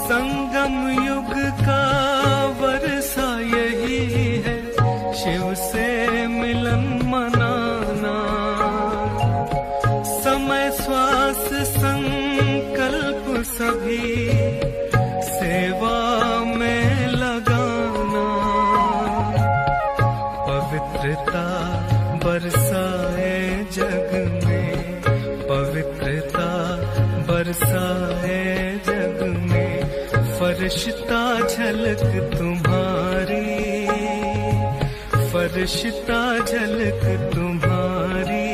संगम युग का वर्षा यही है, शिव से मिलन मनाना। समय श्वास संकल्प सभी सेवा में लगाना। पवित्रता बरसाए जग में, पवित्रता बरसाए जग में। फरिश्ता झलक तुम्हारी, फरिश्ता झलक तुम्हारी।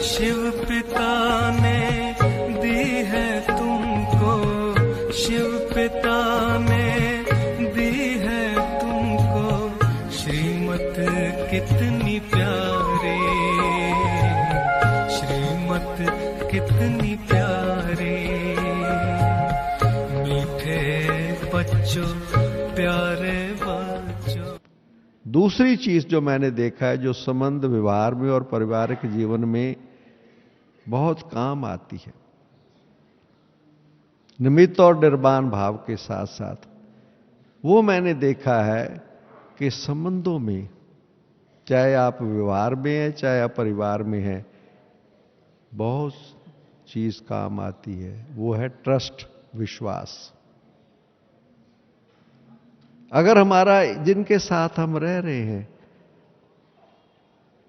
शिव पिता ने दी है तुमको, शिव पिता ने दी है तुमको श्रीमत कितनी प्यारी, श्रीमत कितनी प्यारी। मीठे बच्चों, प्यारे बच्चों। दूसरी चीज जो मैंने देखा है, जो संबंध व्यवहार में और पारिवारिक जीवन में बहुत काम आती है, निमित्त और निर्माण भाव के साथ साथ, वो मैंने देखा है कि संबंधों में, चाहे आप व्यवहार में हैं चाहे आप परिवार में हैं, बहुत चीज काम आती है। वो है ट्रस्ट, विश्वास। अगर हमारा, जिनके साथ हम रह रहे हैं,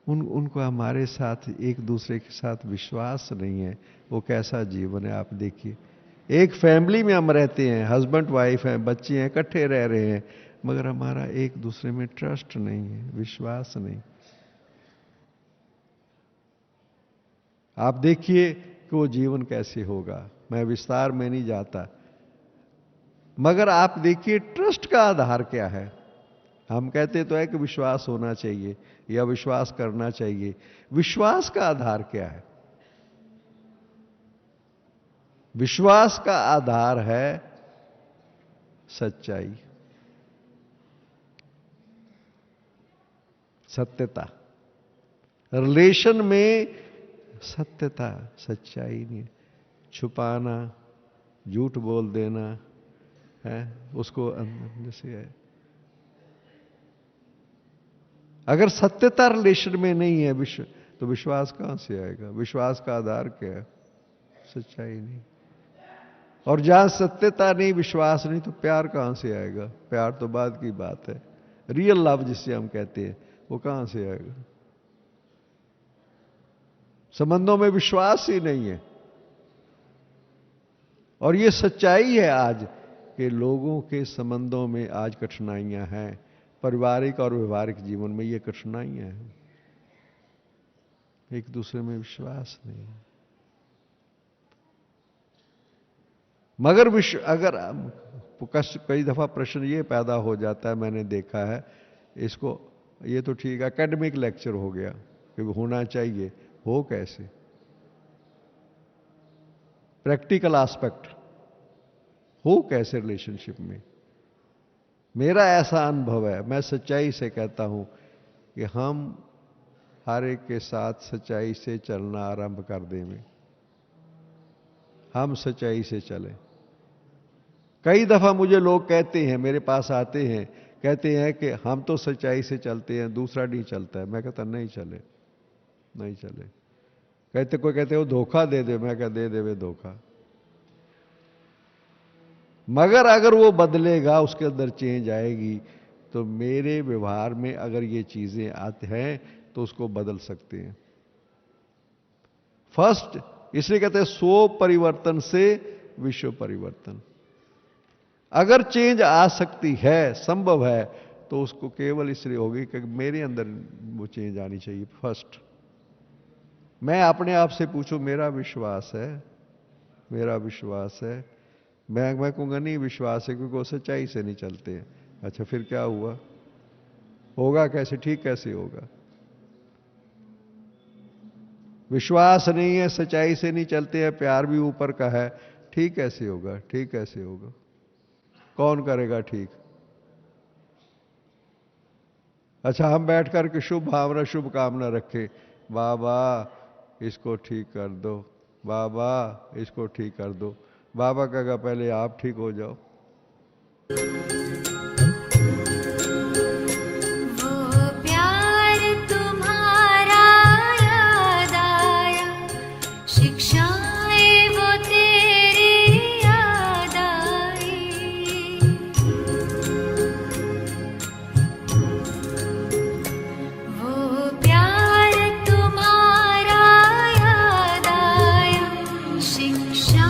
उनको हमारे साथ, एक दूसरे के साथ विश्वास नहीं है, वो कैसा जीवन है आप देखिए। एक फैमिली में हम रहते हैं, हस्बैंड वाइफ हैं, बच्चे हैं, इकट्ठे रह रहे हैं, मगर हमारा एक दूसरे में ट्रस्ट नहीं है, विश्वास नहीं। आप देखिए कि वो जीवन कैसे होगा। मैं विस्तार में नहीं जाता, मगर आप देखिए ट्रस्ट का आधार क्या है। हम कहते तो है कि विश्वास होना चाहिए या विश्वास करना चाहिए। विश्वास का आधार क्या है? विश्वास का आधार है सच्चाई, सत्यता। रिलेशन में सत्यता, सच्चाई नहीं, छुपाना, झूठ बोल देना है, उसको अंदर से है। अगर सत्यता रिलेशन में नहीं है तो विश्वास कहां से आएगा? विश्वास का आधार क्या है? सच्चाई नहीं। और जहां सत्यता नहीं, विश्वास नहीं, तो प्यार कहां से आएगा? प्यार तो बाद की बात है। रियल लव जिसे हम कहते हैं, वो कहां से आएगा? संबंधों में विश्वास ही नहीं है। और ये सच्चाई है आज कि लोगों के संबंधों में आज कठिनाइयां हैं। पारिवारिक और व्यवहारिक जीवन में ये कठिनाइयां हैं, एक दूसरे में विश्वास नहीं। मगर अगर कई दफा प्रश्न ये पैदा हो जाता है, मैंने देखा है इसको, ये तो ठीक है, एकेडमिक लेक्चर हो गया कि होना चाहिए, हो कैसे? प्रैक्टिकल एस्पेक्ट हो कैसे रिलेशनशिप में? मेरा ऐसा अनुभव है, मैं सच्चाई से कहता हूं कि हम हर एक के साथ सच्चाई से चलना आरंभ कर दें। हम सच्चाई से चलें। कई दफा मुझे लोग कहते हैं, मेरे पास आते हैं, कहते हैं कि हम तो सच्चाई से चलते हैं, दूसरा नहीं चलता है। मैं कहता नहीं चले, नहीं चले। कोई कहते वो धोखा दे दे, मैं कहता दे दे वे धोखा। मगर अगर वो बदलेगा, उसके अंदर चेंज आएगी, तो मेरे व्यवहार में अगर ये चीजें आती हैं तो उसको बदल सकते हैं। फर्स्ट, इसलिए कहते हैं स्व परिवर्तन से विश्व परिवर्तन। अगर चेंज आ सकती है, संभव है, तो उसको केवल इसलिए होगी कि मेरे अंदर वो चेंज आनी चाहिए। फर्स्ट, मैं अपने आप से पूछूं, मेरा विश्वास है, मेरा विश्वास है। मैं कहूंगा नहीं विश्वास है, क्योंकि वो सच्चाई से नहीं चलते हैं। अच्छा, फिर क्या हुआ? होगा कैसे? ठीक कैसे होगा? विश्वास नहीं है, सच्चाई से नहीं चलते हैं, प्यार भी ऊपर का है, ठीक कैसे होगा? ठीक कैसे होगा? कौन करेगा ठीक? अच्छा, हम बैठ करके शुभ भावना, शुभ कामना रखें, बाबा इसको ठीक कर दो, बाबा इसको ठीक कर दो, बाबा कहेगा पहले आप ठीक हो जाओ। वो प्यार तुम्हारा याद आया, शिक्षाएं वो तेरी याद आई। वो प्यार तुम्हारा याद आया, शिक्षा